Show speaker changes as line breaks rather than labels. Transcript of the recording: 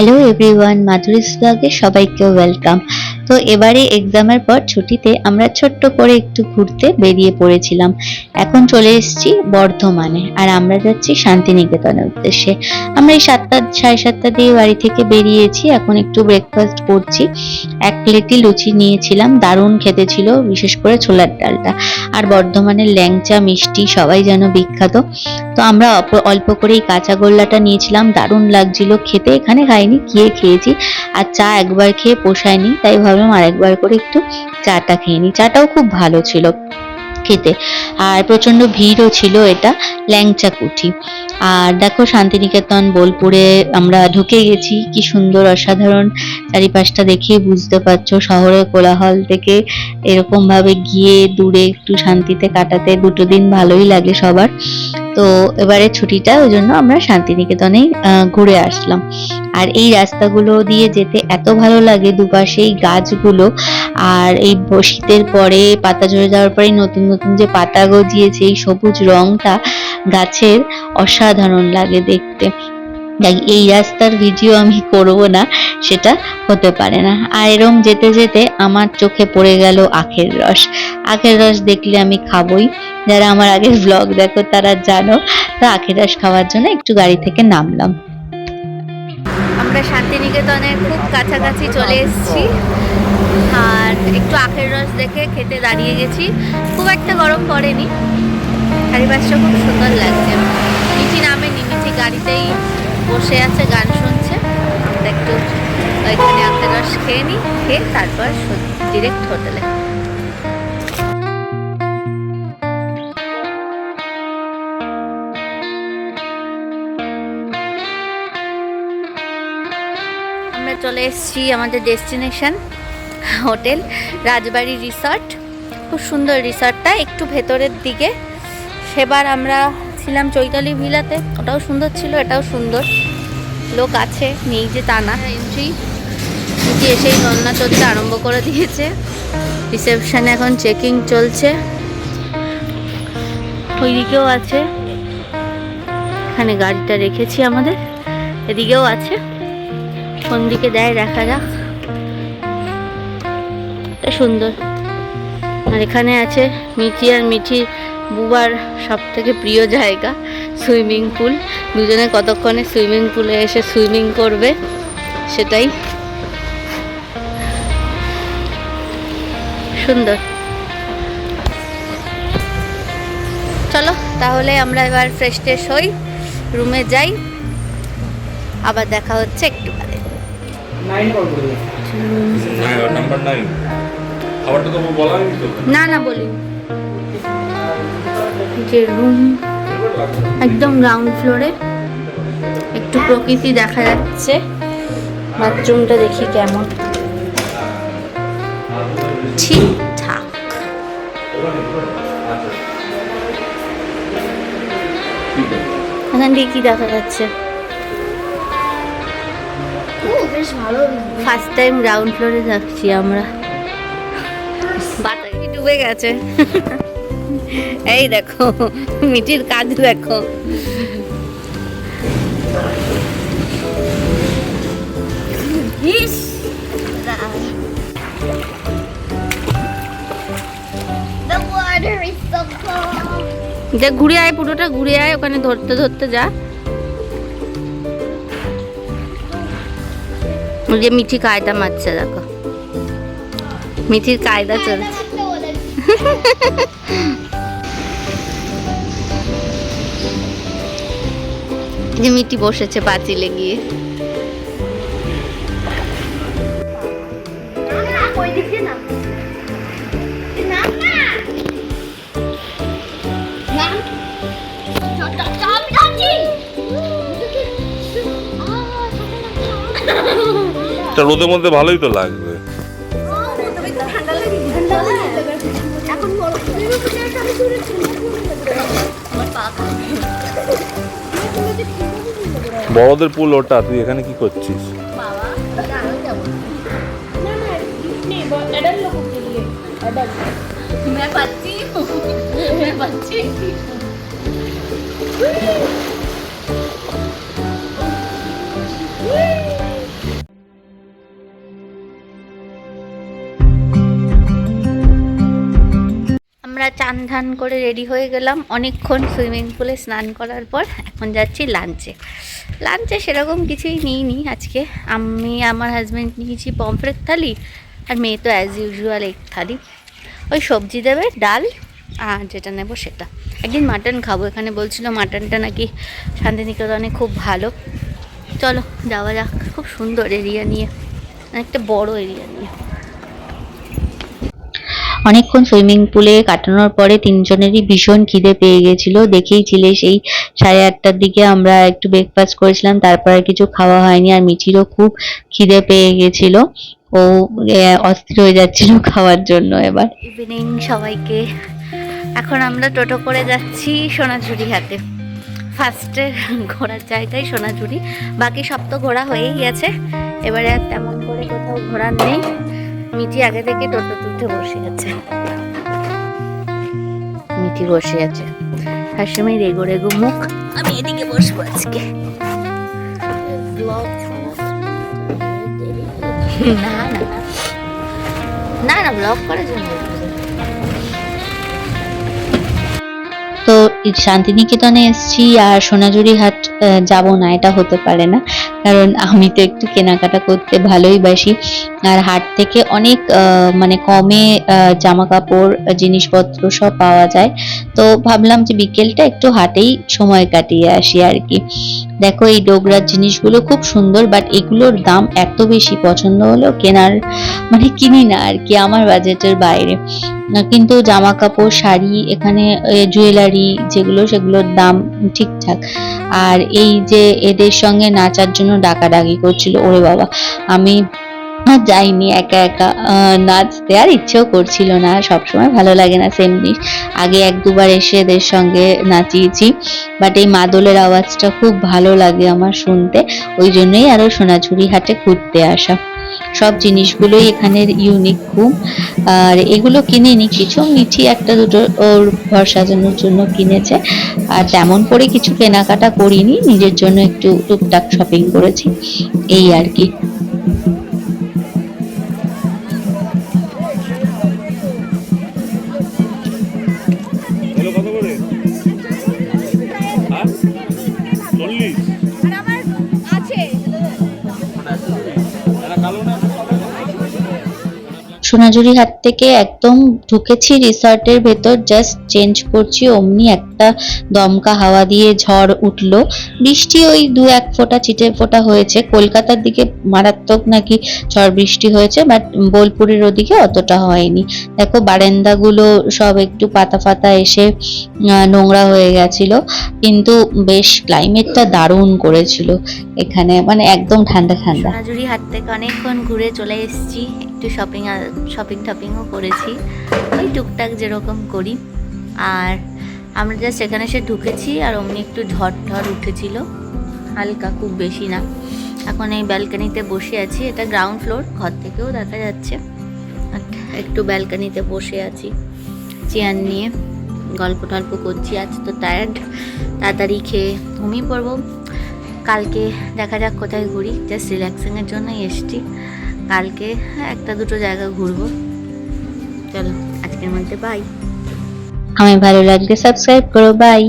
Hello everyone, মাধুরীস ব্লগে সবাইকে welcome. তো এবারে এক্সামের পর ছুটিতে আমরা ছোট্ট করে একটু ঘুরতে বেরিয়ে পড়েছিলাম। এখন চলে এসেছি বর্ধমানে, আর আমরা যাচ্ছি শান্তিনিকেতনের উদ্দেশ্যে। আমরা এই 7টা, 7:30 দিয়ে বাড়ি থেকে বেরিয়েছি। এখন একটু ব্রেকফাস্ট করছি। এক প্লেটই লুচি নিয়েছিলাম, দারুণ খেতে ছিল, বিশেষ করে ছোলার ডালটা। আর বর্ধমানের ল্যাংচা মিষ্টি সবাই যেন বিখ্যাত। তো আমরা অল্প করেই কাঁচা গোল্লাটা নিয়েছিলাম, দারুণ লাগছিল খেতে। এখানে খাইনি, গিয়ে খেয়েছি। আর চা একবার খেয়ে পোষায়নি, তাই ভাবলাম আরেকবার করে একটু চাটা খেয়ে নিই। চাটাও খুব ভালো ছিল খেতে, আর প্রচন্ড ভিড়ও ছিল। এটা ল্যাংচা কুঠি। আর দেখো শান্তিনিকেতন বোলপুরে আমরা ঢুকে গেছি। কি সুন্দর, অসাধারণ চারিপাশটা দেখেই বুঝতে পারছো। শহরের কোলাহল থেকে এরকম ভাবে গিয়ে দূরে একটু শান্তিতে কাটাতে 2 দিন ভালোই লাগে সবার। তো এবারে ছুটিটা ওই জন্য আমরা শান্তিনিকেতনেই ঘুরে আসলাম। আর এই রাস্তাগুলো দিয়ে যেতে এত ভালো লাগে, দুপাশেই গাছগুলো। আর এই শীতের পরে পাতা ঝরে যাওয়ার পরে নতুন নতুন যে পাতা গজিয়েছে, এই সবুজ রংটা গাছের অসাধারণ লাগে দেখতে। এই রাস্তার ভিডিও আমি করব না, সেটা হতে পারে না। আর এরম যেতে যেতে আমার চোখে পড়ে গেল আখের রস। আখের রস দেখলে আমি খাবই, যারা আমার আগের ব্লগ দেখো তারা জানো। তো আখের রস খাওয়ার জন্য একটু গাড়ি থেকে নামলাম।
আমরা শান্তিনিকেতনের খুব কাছাকাছি চলে এসেছি, আর একটু আখের রস দেখে খেতে দাঁড়িয়ে গেছি। খুব একটা গরম পড়েনি, চারিপাশটা খুব সুন্দর লাগছে। মিঠি নামেনি, মিঠি গাড়িতেই বসে আছে, গান শুনছে। আমরা একটু ওইখানে আখের রস খেয়ে নিই, খেয়ে তারপর ডিরেক্ট হোটেলে। আমরা চলে এসেছি আমাদের ডেস্টিনেশন হোটেল রাজবাড়ি রিসর্ট। খুব সুন্দর রিসর্টটা, একটু ভেতরের দিকে। সেবার আমরা ছিলাম চৈতালি ভিলাতে, ওটাও সুন্দর ছিল, এটাও সুন্দর। লোক আছে, নেই যে তা না। এন্ট্রি এসেই নন্না চলতে আরম্ভ করে দিয়েছে। রিসেপশনে এখন চেকিং চলছে। ওইদিকেও আছে, এখানে গাড়িটা রেখেছি আমাদের, এদিকেও আছে। কোন দিকে দেয় দেখা যাক। সুন্দর। আর এখানে আছে মিঠি আর মিঠির বুবার সব থেকে প্রিয় জায়গা, সুইমিং পুল। দুজনে কতক্ষণে সুইমিং পুলে এসে সুইমিং করবে, সেটাই সুন্দর। চলো তাহলে আমরা এবার ফ্রেশ ট্রেশ হই, রুমে যাই, আবার দেখা হচ্ছে একটু বাদে। না না বলি যে রুম একদম গ্রাউন্ড ফ্লোরে, একটু প্রকৃতি দেখা যাচ্ছে। বাথরুমটা দেখি কেমন, ঠিকঠাক। এখান থেকে কি দেখা যাচ্ছে? ফার্স্ট টাইম গ্রাউন্ড ফ্লোরে যাচ্ছি আমরা। বাতাসে ডুবে গেছে। এই দেখো মিঠির কাজ দেখো। দেখ ঘুরে আয়, পুরোটা ঘুরে আয়, ওখানে ধরতে ধরতে যা। ওই যে মিঠি কায়দা মারছে, দেখো মিঠির কায়দা চলছে। যে মিঠি বসেছে পাঁচিলে গিয়ে।
রোদের মধ্যে ভালোই তো লাগবে। বড়দের পুল ওটা, তুই এখানে কি করছিস?
চান ধান করে রেডি হয়ে গেলাম অনেকক্ষণ সুইমিং পুলে স্নান করার পর। এখন যাচ্ছি লাঞ্চে। লাঞ্চে সেরকম কিছুই নিইনি আজকে। আমি আমার হাজব্যান্ড নিয়েছি পমফ্রেট থালি, আর মেয়ে তো অ্যাজ ইউজুয়াল এগ থালি। ওই সবজি দেবে, ডাল, আর যেটা নেবো সেটা। একদিন মাটন খাবো, এখানে বলছিল মাটনটা নাকি শান্তিনিকেতনে খুব ভালো। চলো যাওয়া যাক। খুব সুন্দর এরিয়া নিয়ে, একটা বড় এরিয়া নিয়ে।
অনেকক্ষণ সুইমিং পুলে কাটানোর পরে তিনজনেরই ভীষণ খিদে পেয়ে গেছিল। দেখেই ছিলে সেই 8:30টার দিকে আমরা একটু ব্রেকফাস্ট করেছিলাম, তারপর আর কিছু খাওয়া হয়নি। আর মিঠিরও খুব খিদে পেয়ে গেছিল, ও অস্থির হয়ে যাচ্ছিল খাওয়ার জন্য। এবার
ইভিনিং সবাইকে। এখন আমরা টোটো করে যাচ্ছি সোনাঝুরি হাটে। ফার্স্টে ঘোরার জায়গায় সোনাঝুরি, বাকি সব তো ঘোরা হয়েই গেছে। এবারে আর তেমন করে কোথাও ঘোরার নেই। মিঠি আগে থেকে টোটো তুলতে বসে আছে। মিঠি বসে আছে, হাসিমি রেগো রেগো মুখ। আমি এদিকে বসবো আজকে। না না না না, ব্লগ করার জন্য।
তো শান্তিনিকেতনে এসেছি আর সোনাঝুরি হাট যাব না, এটা হতে পারে না। কারণ আমি তো একটু কেনাকাটা করতে ভালোই বাসি, আর হাট থেকে অনেক মানে কমে জামা কাপড় জিনিসপত্র সব পাওয়া যায়। তো ভাবলাম যে বিকেলটা একটু হাটেই সময় কাটিয়ে আসি আর কি। দেখো এই ডোগরার জিনিসগুলো খুব সুন্দর, বাট এগুলোর দাম এত বেশি, পছন্দ হলো কেনার মানে কিনি না আর কি, আমার বাজেটের বাইরে। কিন্তু জামা কাপড়, শাড়ি, এখানে জুয়েলারি যেগুলো, সেগুলোর দাম ঠিকঠাক। আর এই যে এদের সঙ্গে নাচার জন্য ডাকাডাকি করছিল, ওরে বাবা, আমি যাইনি একা একা নাচতে, আর ইচ্ছেও করছিল না। সবসময় ভালো লাগে না সেম জিনিস। আগে 1-2বার এসে এদের সঙ্গে নাচিয়েছি, বাট এই মাদলের আওয়াজটা খুব ভালো লাগে আমার শুনতে, ওই জন্যই আরো সোনাঝুরি হাটে ঘুরতে আসা। সব জিনিসগুলোই এখানের ইউনিক খুব। আর এগুলো কিনিনি কিছু, মিঠি একটা দুটো ওর ঘর সাজানোর জন্য কিনেছে। আর তেমন করে কিছু কেনাকাটা করিনি, নিজের জন্য একটু টুকটাক শপিং করেছি, এই আর কি।
কত করে? 40?
সোনাঝুরি হাট থেকে একদম ঢুকেছি রিসর্টের ভেতর, জাস্ট চেঞ্জ করছি, অমনি একটা দমকা হাওয়া দিয়ে ঝড় উঠলো। বৃষ্টি ওই 2-1 ফোঁটা ছিটে ফোঁটা হয়েছে। কলকাতার দিকে মারাত্মক নাকি ঝড় বৃষ্টি হয়েছে, বাট বোলপুরের ওদিকে অতটা হয়নি। দেখো বারান্দাগুলো সব একটু পাতা ফাতা এসে নোংরা হয়ে গেছিল, কিন্তু বেশ ক্লাইমেটটা দারুণ করেছিল এখানে, মানে একদম ঠান্ডা ঠান্ডা।
সোনাঝুরি হাট থেকে অনেকক্ষণ ঘুরে চলে এসেছি, একটু শপিং টপিংও করেছি, ওই টুকটাক যেরকম করি। আর আমরা জাস্ট এখানে এসে ঢুকেছি, আর অমনি একটু ঝড় উঠেছিল, হালকা, খুব বেশি না। এখন এই ব্যালকানিতে বসে আছি, এটা গ্রাউন্ড ফ্লোর, ঘর থেকেও দেখা যাচ্ছে। একটু ব্যালকানিতে বসে আছি চেয়ার নিয়ে, গল্প টল্প করছি। আজ তো টায়ার্ড, তাড়াতাড়ি খেয়ে ঘুমিয়ে পড়বো। কালকে দেখা যাক কোথায় ঘুরি, জাস্ট রিল্যাক্সিংয়ের জন্যই এসছি। কালকে 1-2 জায়গা ঘুরবো। চলো আজকের মধ্যে বাই।
আমি ভালো লাগলে সাবস্ক্রাইব করো, বাই।